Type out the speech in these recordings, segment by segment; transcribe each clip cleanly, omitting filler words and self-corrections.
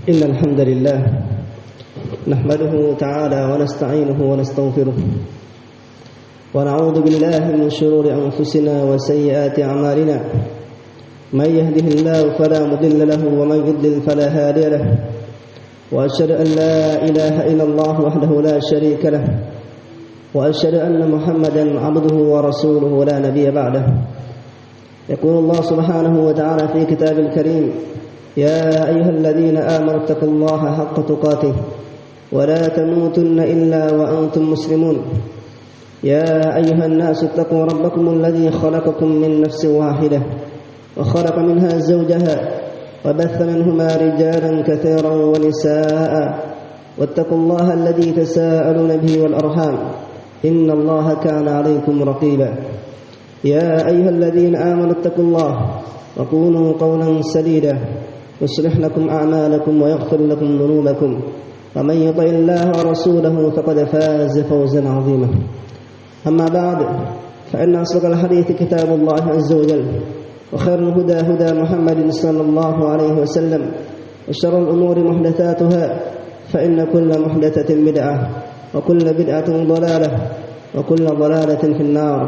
إن الحمد لله نحمده تعالى ونستعينه ونستغفره ونعوذ بالله من شرور أنفسنا وسيئات أعمالنا من يهده الله فلا مضل له ومن يضلل فلا هادي له وأشهد أن لا إله إلا الله وحده لا شريك له وأشهد أن محمدا عبده ورسوله لا نبي بعده. يقول الله سبحانه وتعالى في كتاب الكريم: يا أيها الذين آمنوا اتقوا الله حق تقاته ولا تموتن إلا وأنتم مسلمون. يا أيها الناس اتقوا ربكم الذي خلقكم من نفس واحدة وخلق منها زوجها وبث منهما رجالا كثيرا ونساء واتقوا الله الذي تساءلون به والأرحام إن الله كان عليكم رقيبا. يا أيها الذين آمنوا اتقوا الله وقولوا قولا سديدا يصلح لكم أعمالكم ويغفر لكم ذنوبكم ومن يطع الله ورسوله فقد فاز فوزا عظيما. أما بعد فإن أصدق الحديث كتاب الله عز وجل وخير الهدى هدى محمد صلى الله عليه وسلم وشر الأمور محدثاتها فإن كل محدثة بدعة وكل بدعة ضلالة وكل ضلالة في النار.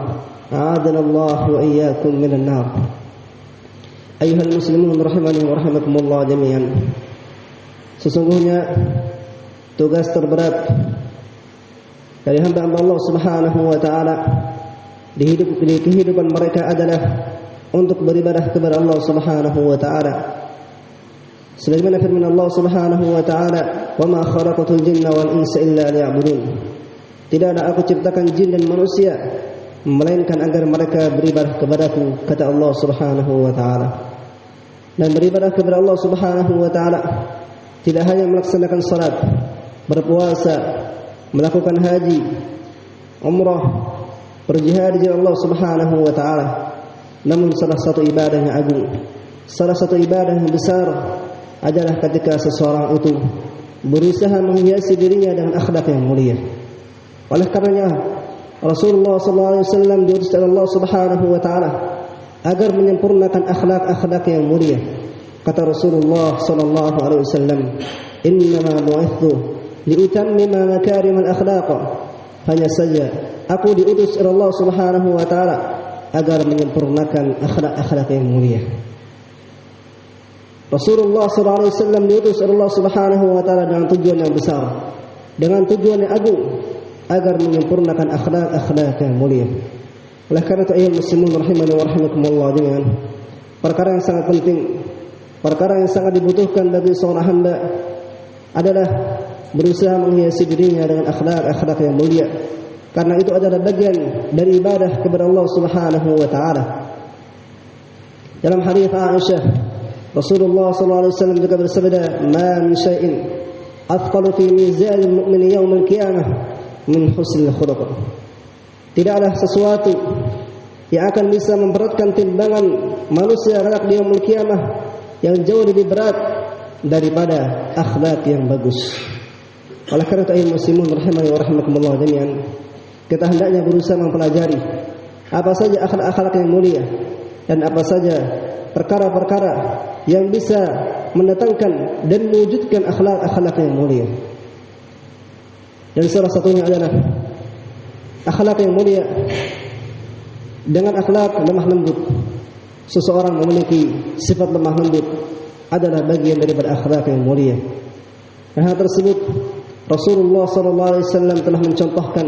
أعاذنا الله وإياكم من النار. أيها المسلمون rahimani wa rahimakumullah jami'an. Sesungguhnya tugas terberat dari hamba-hamba Allah Subhanahu wa taala di kehidupan mereka adalah untuk beribadah kepada Allah Subhanahu wa taala. Sebagaimana firman Allah Subhanahu wa taala, "Wa ma khalaqatul jinna wal insa illa liya'budun." Tidaklah aku ciptakan jin dan manusia melainkan agar mereka beribadah kepadaku, kata Allah Subhanahu wa taala. Dan beribadah kepada Allah Subhanahu wa taala tidak hanya melaksanakan salat, berpuasa, melakukan haji, umrah, berjihad di jalan Allah Subhanahu wa taala. Namun salah satu ibadah yang agung, salah satu ibadah yang besar adalah ketika seseorang itu berusaha menghiasi dirinya dengan akhlak yang mulia. Oleh karenanya Rasulullah SAW diutus oleh Allah Subhanahu wa taala agar menyempurnakan akhlak-akhlak yang mulia. Kata Rasulullah SAW, "Innama bu'ithu liutammima makarimal akhlaq." Hanya saja aku diutus oleh Allah Subhanahu wa taala agar menyempurnakan akhlak-akhlak yang mulia. Rasulullah SAW diutus oleh Allah Subhanahu wa taala dengan tujuan yang besar, dengan tujuan yang agung, agar menyempurnakan akhlak-akhlak yang mulia. Oleh karena itu ayuhal muslimun rahimani wa rahimakumullah jami'an, perkara yang sangat penting, perkara yang sangat dibutuhkan bagi seorang hamba adalah berusaha menghiasi dirinya dengan akhlak-akhlak yang mulia, karena itu adalah bagian dari ibadah kepada Allah Subhanahu wa taala. Dalam hadis Aisyah, Rasulullah SAW juga bersabda, "Ma min syai'in athqalu fi mizanil mu'mini yaumil qiyamah min husnil khuluq." Tidaklah sesuatu yang akan bisa memberatkan timbangan manusia kelak di yaumul qiyamah yang jauh lebih berat daripada akhlak yang bagus. Oleh karena itu ayuhal muslimun rahimani wa rahimakumullah jami'an, kita hendaknya berusaha mempelajari apa saja akhlak-akhlak yang mulia dan apa saja perkara-perkara yang bisa mendatangkan dan mewujudkan akhlak-akhlak yang mulia. Dan salah satunya adalah akhlak yang mulia. Dengan akhlak lemah lembut, seseorang memiliki sifat lemah lembut adalah bagian daripada akhlak yang mulia. Dan hal tersebut Rasulullah SAW telah mencontohkan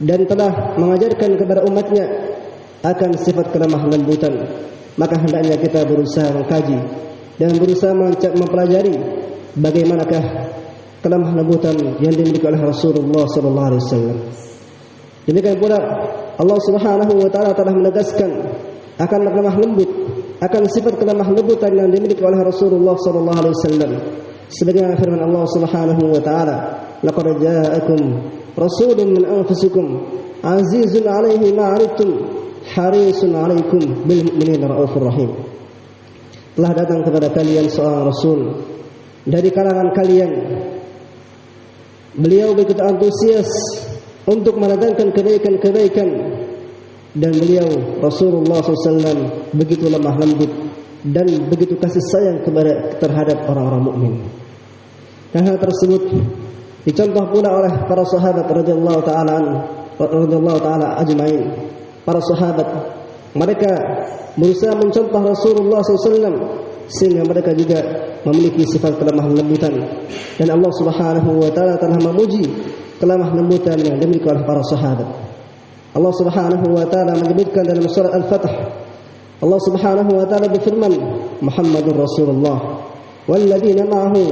dan telah mengajarkan kepada umatnya akan sifat kelemah lembutan. Maka hendaknya kita berusaha mengkaji dan berusaha mempelajari bagaimanakah kelemah lembutan yang dimiliki oleh Rasulullah SAW. Demikian pula Allah Subhanahu wa taala telah menegaskan akan lemah lembut, akan sifat kelemah lembutan yang dimiliki oleh Rasulullah SAW. Sebagaimana firman Allah Subhanahu wa taala, "Laqad ja'akum rasulun min anfusikum azizun 'alaihi ma 'anittum harisun 'alaikum bil mu'minina raufur rahim." Telah datang kepada kalian seorang rasul dari kalangan kalian. Beliau begitu antusias untuk mendatangkan kebaikan-kebaikan, dan beliau Rasulullah SAW begitu lemah lembut dan begitu kasih sayang terhadap orang-orang mukmin. Dan hal tersebut dicontoh pula oleh para sahabat radhiyallahu taala ajmain. Para sahabat mereka berusaha mencontoh Rasulullah SAW sehingga mereka juga memiliki sifat kelemah lembutan, dan Allah Subhanahu wa taala telah memuji kelemah lembutan yang dimiliki oleh para sahabat. Allah Subhanahu wa taala menyebutkan dalam surah Al-Fath, Allah Subhanahu wa taala berfirman, Muhammadur Rasulullah walladzina ma'ahu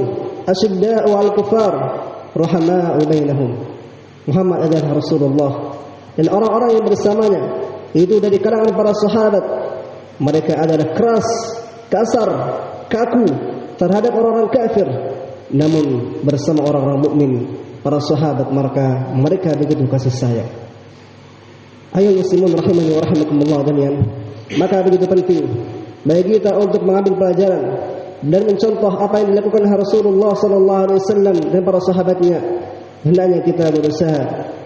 asyidda'u 'alal kuffar rahama'u bainahum. Muhammad adalah Rasulullah dan orang-orang yang bersamanya itu dari kalangan para sahabat, mereka adalah keras, kasar, kaku terhadap orang-orang kafir, namun bersama orang-orang mukmin, para sahabat mereka begitu kasih sayang. Ayo muslimun rahimani wa rahimakumullah jami'an. Maka begitu penting bagi kita untuk mengambil pelajaran dan mencontoh apa yang dilakukan Rasulullah sallallahu alaihi wasallam dan para sahabatnya. Hendaknya kita berusaha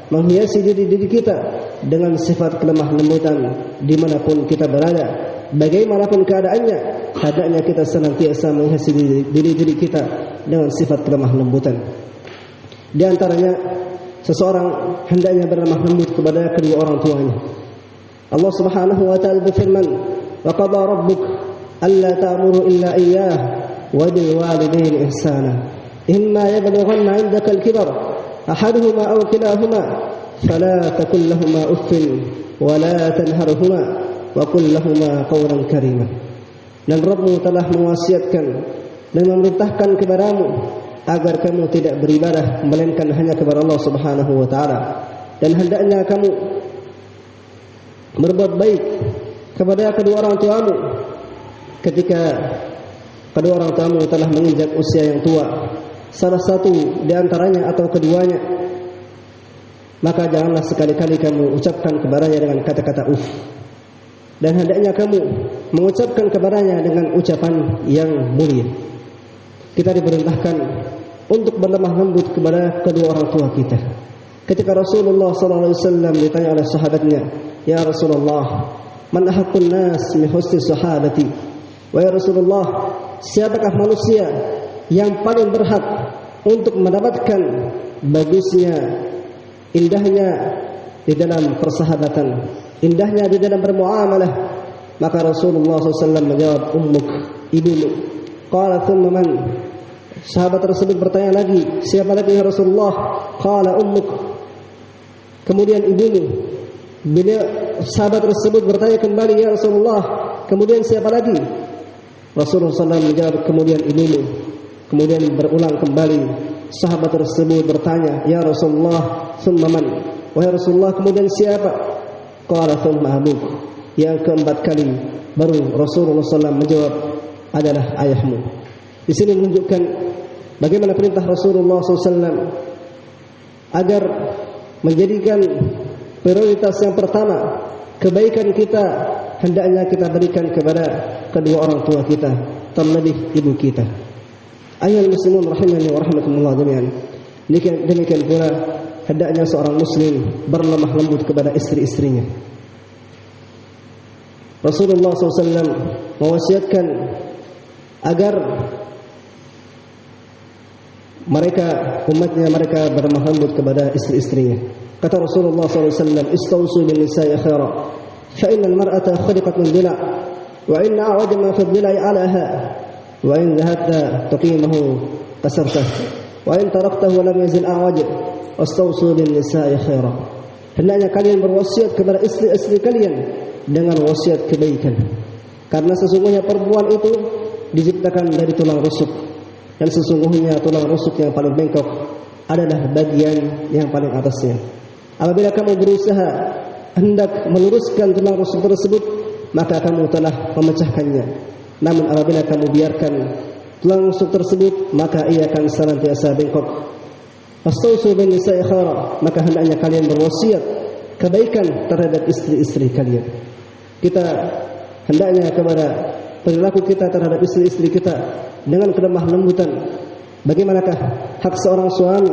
menghiasi diri kita dengan sifat kelemah lembutan dimanapun kita berada, bagaimanapun keadaannya. Hendaknya kita senantiasa menghiasi diri kita dengan sifat kelemah lembutan. Di antaranya, seseorang hendaknya berlemah lembut kepada kedua orang tuanya. Allah Subhanahu wa taala berfirman, "Wa qada rabbuk alla ta'muru illa iyyah wa bil walidayni ihsana. Imma yablughanna 'indaka al-kibar ahaduhuma aw kilahuma fala taqul lahumā uffin wa la tanharhumā wa qul lahumā qawlan karīmā." Dan Rabbmu telah mewasiatkan dan memerintahkan kepadamu agar kamu tidak beribadah melainkan hanya kepada Allah Subhanahu wa taala, dan hendaknya kamu berbuat baik kepada kedua orang tuamu ketika kedua orang tuamu telah menginjak usia yang tua, salah satu di antaranya atau keduanya, maka janganlah sekali-kali kamu ucapkan kepadanya dengan kata-kata uf, dan hendaknya kamu mengucapkan kepadanya dengan ucapan yang mulia. Kita diperintahkan untuk berlemah lembut kepada kedua orang tua kita. Ketika Rasulullah SAW ditanya oleh sahabatnya, "Ya Rasulullah, man ahaqqun nas min husni sahabati?" Wahai Rasulullah, siapakah manusia yang paling berhak untuk mendapatkan bagusnya, indahnya di dalam persahabatan, indahnya di dalam bermuamalah? Maka Rasulullah SAW menjawab, "Ummuk," ibumu. Qala thumma man? Sahabat tersebut bertanya lagi, "Siapa lagi ya Rasulullah?" Qala ummuk. Kemudian ibumu. Bila sahabat tersebut bertanya kembali, "Ya Rasulullah, kemudian siapa lagi?" Rasulullah SAW menjawab, "Kemudian ibumu." Kemudian berulang kembali, sahabat tersebut bertanya, "Ya Rasulullah, thumma man?" Wahai Rasulullah, kemudian siapa? Qala thumma abuk. Yang keempat kali baru Rasulullah SAW menjawab, adalah ayahmu. Di sini menunjukkan bagaimana perintah Rasulullah SAW agar menjadikan prioritas yang pertama kebaikan kita hendaknya kita berikan kepada kedua orang tua kita, terlebih ibu kita. Ayyuhal muslimun rahimani wa rahmakumullah jami'an. Demikian pula hendaknya seorang muslim berlemah lembut kepada istri-istrinya. Rasulullah SAW mewasiatkan agar umatnya mereka berlemah lembut kepada istri-istrinya. Kata Rasulullah SAW, "Istawsu bin nisa'i khaira, fa innal mar'ata khuliqat min dila', wa inna a'waj ma fi ad-dila'i 'alaha, wa in dhahabta tuqimahu kasartah, wa in taraktahu lam yazil a'waj, wastawsu bin nisa'i khaira." Hendaknya kalian berwasiat kepada istri-istri kalian dengan wasiat kebaikan, karena sesungguhnya perempuan itu diciptakan dari tulang rusuk, dan sesungguhnya tulang rusuk yang paling bengkok adalah bagian yang paling atasnya. Apabila kamu berusaha hendak meluruskan tulang rusuk tersebut, maka kamu telah memecahkannya. Namun apabila kamu biarkan tulang rusuk tersebut, maka ia akan senantiasa bengkok. Fastausu bin nisa'i khaira, maka hendaknya kalian berwasiat kebaikan terhadap istri-istri kalian. Kita hendaknya kepada perilaku kita terhadap istri-istri kita dengan kelemah lembutan. Bagaimanakah hak seorang suami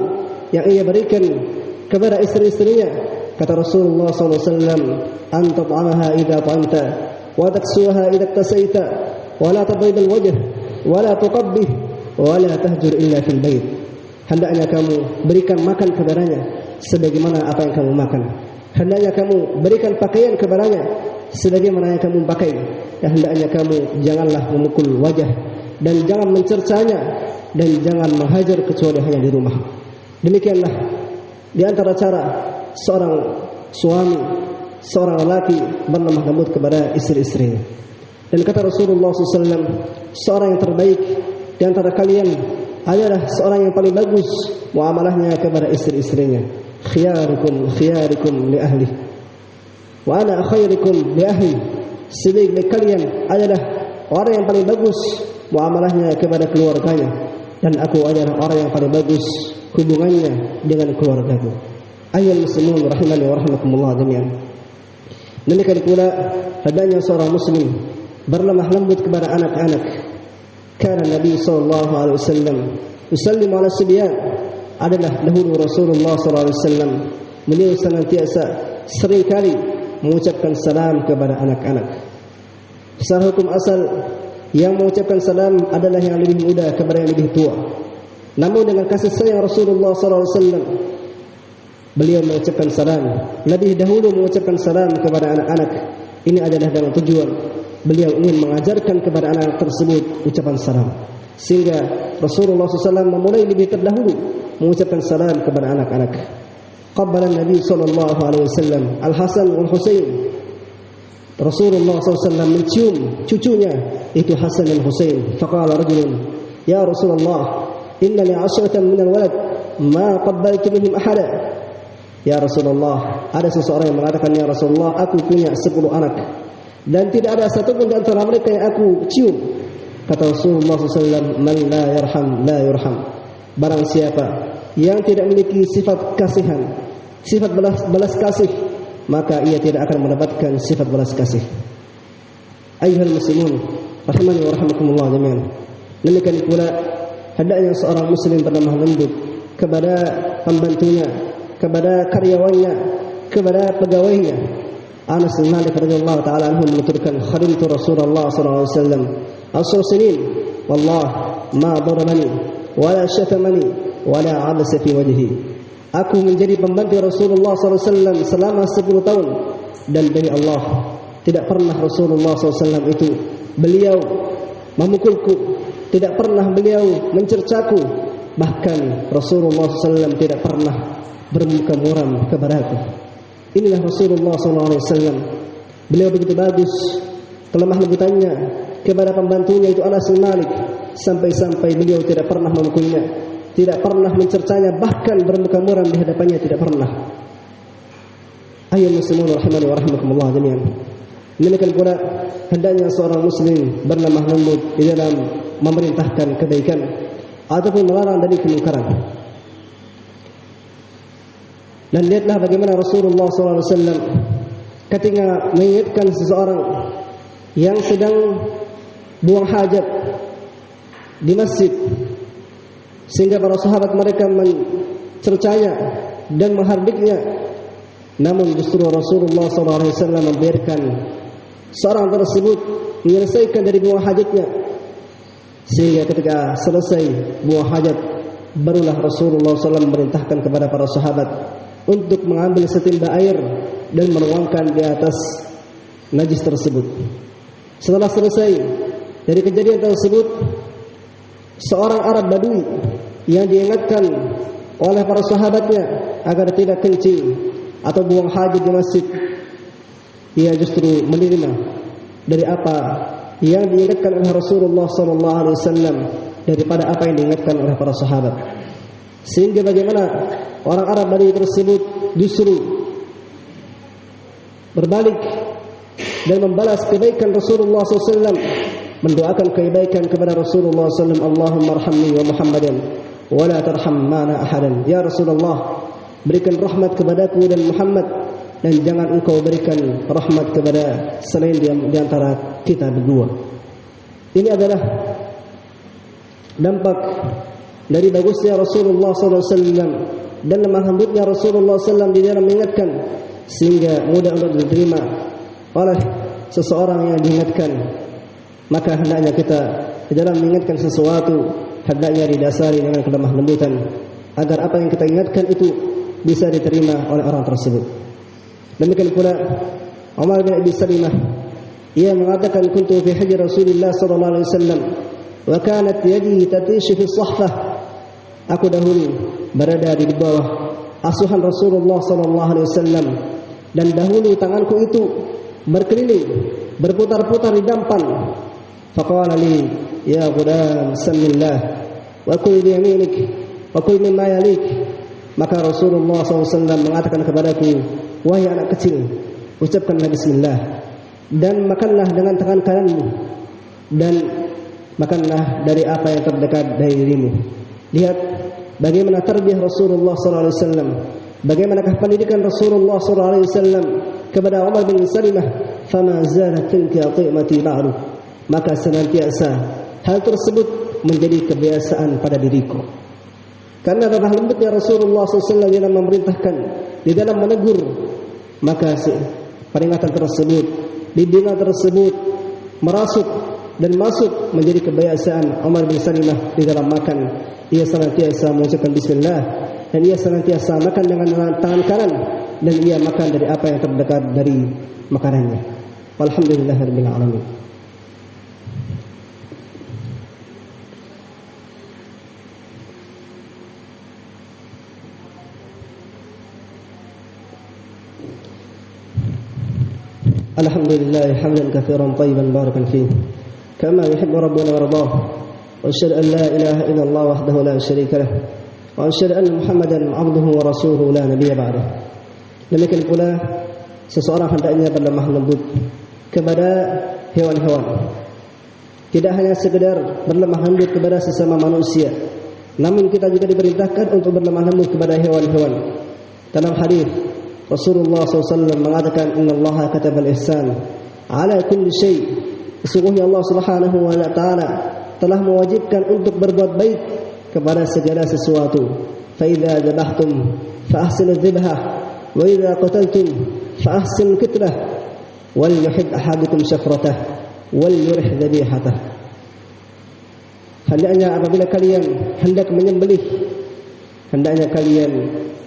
yang ia berikan kepada istri-istrinya? Kata Rasulullah SAW, "Anta ta'amaha idza ta'amta, wa taksuha idza tasaita, wa la tadrib al-wajh, wa la tuqabbih, wa la tahjur illa fil bait." hendaknya kamu berikan makan kepadanya sebagaimana apa yang kamu makan. Hendaknya kamu berikan pakaian kepadanya sebagaimana yang kamu pakai. Dan hendaknya kamu janganlah memukul wajah dan jangan mencercanya dan jangan menghajar kecuali hanya di rumah. Demikianlah di antara cara seorang suami, seorang lelaki berlemah lembut kepada istri-istrinya. Dan kata Rasulullah SAW, seorang yang terbaik di antara kalian adalah seorang yang paling bagus muamalahnya kepada istri-istrinya. Khiyarikum li ahli wa ana khairukum li ahli. Sebaik-baik kalian adalah orang yang paling bagus muamalahnya kepada keluarganya, dan aku adalah orang yang paling bagus hubungannya dengan keluargaku. Ayyuhal muslimun rahimani wa rahimakumullah jami'an. Demikian pula hendaknya seorang muslim berlemah lembut kepada anak-anak. Karena Nabi sallallahu alaihi wasallam yusallimu ala sibyan, adalah dahulu Rasulullah sallallahu alaihi wasallam beliau senantiasa seringkali mengucapkan salam kepada anak-anak. Secara hukum asal yang mengucapkan salam adalah yang lebih muda kepada yang lebih tua. Namun dengan kasih sayang Rasulullah sallallahu alaihi wasallam beliau mengucapkan salam lebih dahulu, mengucapkan salam kepada anak-anak. Ini adalah dengan tujuan beliau ingin mengajarkan kepada anak tersebut ucapan salam, sehingga Rasulullah SAW memulai lebih terdahulu mengucapkan salam kepada anak-anak. Qabbala Nabi sallallahu alaihi wasallam Al-Hasan wal Husain. Rasulullah SAW mencium cucunya itu Hasan dan Husain. Faqala rajulun, ya Rasulullah, inna li 'ashratan min al-walad ma qabbaltu minhum ahada. Ya Rasulullah, ada seseorang yang mengatakan, ya Rasulullah, aku punya 10 anak dan tidak ada satupun di antara mereka yang aku cium. Kata Rasulullah SAW, man la yarham la yurham. Barang siapa yang tidak memiliki sifat kasihan, sifat balas kasih, maka ia tidak akan mendapatkan sifat balas kasih. Ayyuhal muslimun rahimani wa rahimakumullah jami'an. Demikian pula hendaknya seorang muslim berlemah lembut kepada pembantunya, kepada karyawannya, kepada pegawainya. Anas bin Malik radhiyallahu taala anhu menuturkan, khadimtu Rasulullah sallallahu alaihi wasallam asr sinin wallah ma darabani wala syatamani wala abasa fi wajhi. Aku menjadi pembantu Rasulullah sallallahu alaihi wasallam selama 10 tahun, dan demi Allah tidak pernah Rasulullah SAW itu beliau memukulku, tidak pernah beliau mencercaku, bahkan Rasulullah SAW tidak pernah bermuka muram kepadaku. Inilah Rasulullah SAW. Beliau begitu bagus kelemah lembutannya kepada pembantunya itu Anas bin Malik, sampai-sampai beliau tidak pernah memukulnya, tidak pernah mencercanya, bahkan bermuka muram di hadapannya tidak pernah. Ayyuhal muslimun rahimani wa rahimakumullah jami'an. Demikian pula hendaknya seorang muslim berlemah lembut di dalam memerintahkan kebaikan ataupun melarang dari kemungkaran. Dan lihatlah bagaimana Rasulullah SAW ketika mengingatkan seseorang yang sedang buang hajat di masjid, sehingga para sahabat mereka mencercanya dan menghardiknya, namun justru Rasulullah SAW membiarkan seorang tersebut menyelesaikan dari buang hajatnya, sehingga ketika selesai buang hajat barulah Rasulullah SAW memerintahkan kepada para sahabat untuk mengambil setimba air dan menuangkan di atas najis tersebut. Setelah selesai dari kejadian tersebut, seorang Arab Badui yang diingatkan oleh para sahabatnya agar tidak kencing atau buang hajat di masjid, ia justru menerima dari apa yang diingatkan oleh Rasulullah SAW daripada apa yang diingatkan oleh para sahabat. Sehingga bagaimana orang Arab Badui tersebut justru berbalik dan membalas kebaikan Rasulullah SAW, mendoakan kebaikan kepada Rasulullah SAW. Allahumma arhamni wa Muhammadan wa la tarham mana ahadan. Ya Rasulullah, berikan rahmat kepadaku dan Muhammad, dan jangan engkau berikan rahmat kepada selain di antara kita berdua. Ini adalah dampak dari bagusnya Rasulullah SAW dan lemah lembutnya Rasulullah SAW di dalam mengingatkan, sehingga mudah untuk diterima oleh seseorang yang diingatkan. Maka hendaknya kita di dalam mengingatkan sesuatu hendaknya didasari dengan kelemah lembutan, agar apa yang kita ingatkan itu bisa diterima oleh orang tersebut. Demikian pula Umar bin Abi Salimah, ia mengatakan kuntu fi hajri Rasulillah sallallahu alaihi wasallam wa kanat yadi tatishu fi sahfah. Aku dahulu berada di bawah asuhan Rasulullah sallallahu alaihi wasallam dan dahulu tanganku itu berkeliling, berputar-putar di dampan. Faqala li ya ghulam samillah wa kul bi yaminik wa kul mimma yalik. Maka Rasulullah SAW mengatakan kepadaku, wahai anak kecil, ucapkanlah bismillah dan makanlah dengan tangan kananmu dan makanlah dari apa yang terdekat dari dirimu. Lihat bagaimana tarbiyah Rasulullah SAW, bagaimanakah pendidikan Rasulullah SAW kepada Umar bin Salimah. Fama zalat tilka qimati ba'du, maka senantiasa hal tersebut menjadi kebiasaan pada diriku. Karena lemah lembutnya Rasulullah SAW dalam memerintahkan, di dalam menegur, maka peringatan tersebut, bimbingan tersebut merasuk dan masuk menjadi kebiasaan Umar bin Salimah di dalam makan. Ia senantiasa mengucapkan bismillah dan ia senantiasa makan dengan tangan kanan dan ia makan dari apa yang terdekat dari makanannya. Walhamdulillahirabbil alamin. Alhamdulillah hamdan katsiran tayyiban barakan fihi kama yuhibbu rabbuna wa yardah. Wa asyhadu an la ilaha illallah wahdahu la syarika lah wa asyhadu anna Muhammadan abduhu wa rasuluhu la nabiyya ba'dah. Demikian pula seseorang hendaknya berlemah lembut kepada hewan-hewan. Tidak hanya sekedar berlemah lembut kepada sesama manusia, namun kita juga diperintahkan untuk berlemah lembut kepada hewan-hewan. Dalam hadis Rasulullah SAW mengatakan, Inna Allah katabal ihsan ala kulli syai'. Sesungguhnya Allah Subhanahu wa ta'ala telah mewajibkan untuk berbuat baik kepada segala sesuatu. Fa idza dzabhtum fa ahsinu dzibhah wa idza qataltum fa ahsinu qitlah wal yuhib ahadukum syafratah wal yurih dhabihatah. Hendaknya apabila kalian hendak menyembelih, hendaknya kalian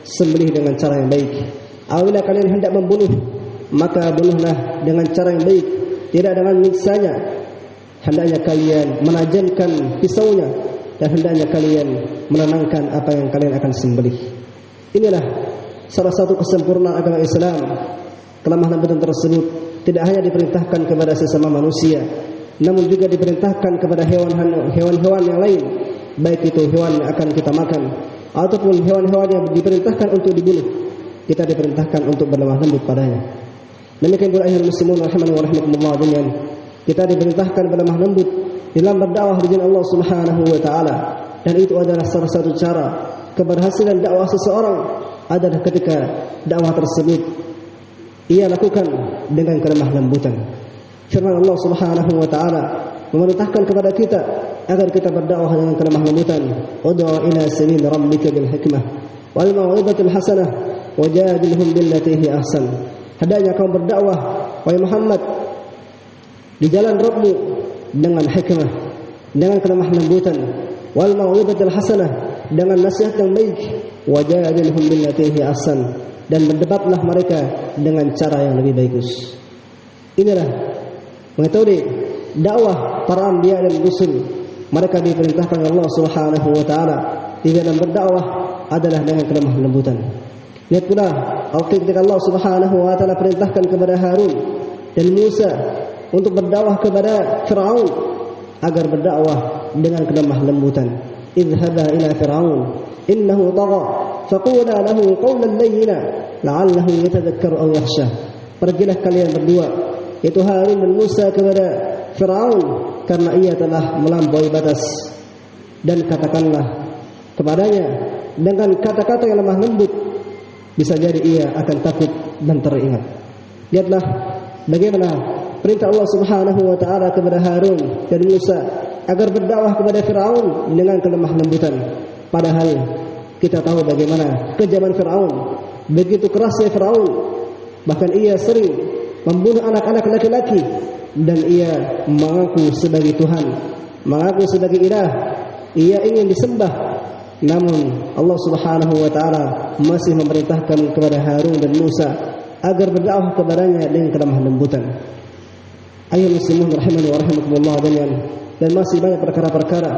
sembelih dengan cara yang baik. Apabila kalian hendak membunuh, maka bunuhlah dengan cara yang baik, tidak dengan miksanya. Hendaknya kalian menajamkan pisaunya dan hendaknya kalian menenangkan apa yang kalian akan sembelih. Inilah salah satu kesempurnaan agama Islam. Kelemah lembutan tersebut tidak hanya diperintahkan kepada sesama manusia, namun juga diperintahkan kepada hewan-hewan yang lain, baik itu hewan yang akan kita makan ataupun hewan-hewan yang diperintahkan untuk dibunuh. Kita diperintahkan untuk berlemah lembut padanya. Demikian pula ayyuhal muslimun rahimani wa rahimakumullah jami'an. Kita diperintahkan berlemah lembut dalam berdakwah di jalan Allah Subhanahu wa taala, dan itu adalah salah satu cara keberhasilan dakwah seseorang adalah ketika dakwah tersebut ia lakukan dengan kelemah lembutan. Firman Allah Subhanahu wa taala memerintahkan kepada kita agar kita berdakwah dengan kelemah lembutan. Ud'u ila sabil rabbika bil hikmah wal mau'izatil hasanah wajadilhum billati hi ahsan. Hendaknya kau berdakwah wahai Muhammad di jalan Rabbmu dengan hikmah, dengan kelemah lembutan, wal mau'izatil hasanah, dengan nasihat yang baik, wajadilhum billati hi ahsan, dan berdebatlah mereka dengan cara yang lebih bagus. Inilah metode dakwah para anbiya dan rasul. Mereka diperintahkan Allah Subhanahu wa taala di dalam berdakwah adalah dengan kelemah lembutan. Lihat pula ketika Allah Subhanahu wa taala perintahkan kepada Harun dan Musa untuk berdakwah kepada Firaun agar berdakwah dengan kelemah lembutan. Idhhaba ila Firaun innahu tagha faqula lahu qawlan layyina la'allahu yatadhakkaru aw yakhsha. Pergilah kalian berdua, yaitu Harun dan Musa, kepada Firaun karena ia telah melampaui batas, dan katakanlah kepadanya dengan kata-kata yang lemah lembut, bisa jadi ia akan takut dan teringat. Lihatlah bagaimana perintah Allah Subhanahu wa taala kepada Harun dan Musa agar berdakwah kepada Firaun dengan kelemah lembutan. Padahal kita tahu bagaimana kejaman Firaun, begitu kerasnya Firaun, bahkan ia sering membunuh anak-anak laki-laki, dan ia mengaku sebagai Tuhan, mengaku sebagai ilah. Ia ingin disembah Namun Allah Subhanahu wa taala masih memerintahkan kepada Harun dan Musa agar berdakwah kepadanya dengan kelemah lembutan. Ayuhal muslimun rahimani wa rahimakumullah jami'an. Dan masih banyak perkara-perkara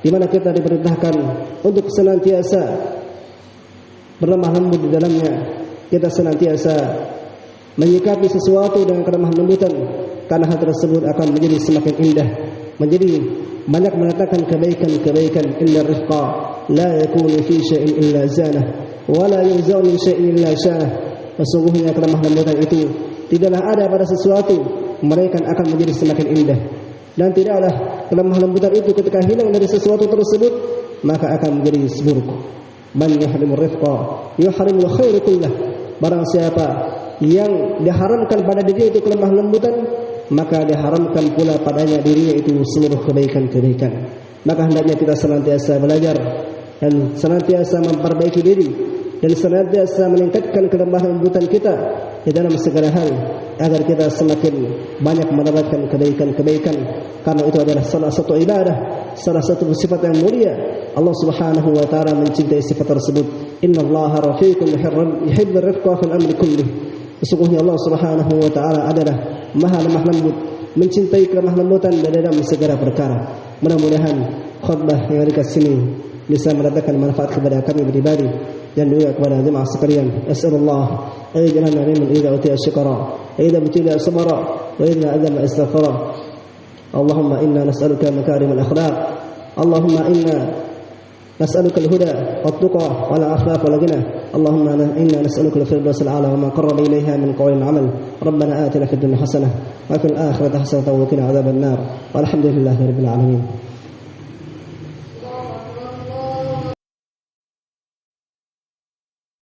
di mana kita diperintahkan untuk senantiasa berlemah lembut di dalamnya. Kita senantiasa menyikapi sesuatu dengan kelemah lembutan, karena hal tersebut akan menjadi semakin indah, menjadi banyak mendatangkan kebaikan-kebaikan. Inna rifqa la yakunu fi syai'in illa zanah wa la yunza'u min syai'in illa syanah. Sesungguhnya kelemah lembutan itu tidaklah ada pada sesuatu melainkan akan menjadi semakin indah, dan tidaklah kelemah lembutan itu ketika hilang dari sesuatu tersebut maka akan menjadi buruk. Man yuhrimur rifqa yuhrimul khairu kullah. Barang siapa yang diharamkan pada dirinya itu kelemah lembutan, maka diharamkan pula padanya dirinya itu seluruh kebaikan-kebaikan. Maka hendaknya kita senantiasa belajar dan senantiasa memperbaiki diri dan senantiasa meningkatkan kelemah lembutan kita di dalam segala hal, agar kita semakin banyak mendapatkan kebaikan-kebaikan, karena itu adalah salah satu ibadah, salah satu sifat yang mulia. Allah Subhanahu wa taala mencintai sifat tersebut. Innallaha rafiqun yuhibbur rifqa fil amri kullih. Sesungguhnya Allah Subhanahu wa taala adalah Maha lemah lembut, mencintai kelemah lembutan dalam segala perkara. Mudah-mudahan khutbah yang ada di sini bisa mendatangkan manfaat kepada kami pribadi dan juga kepada jemaah sekalian. As'alullah ayyajalana mimman idza utiya syukra wa idza butila sabara wa idza adama istaghfara. Allahumma inna nas'aluka makarimal akhlaq. Allahumma inna نسألك الهدى والتقى والعفاف والغنى. اللهم إنا نسألك الفردوس الأعلى وما قرب إليها من قول عمل. ربنا آتنا في الدنيا حسنة وفي الآخرة حسنة وقنا عذاب النار. والحمد لله رب العالمين.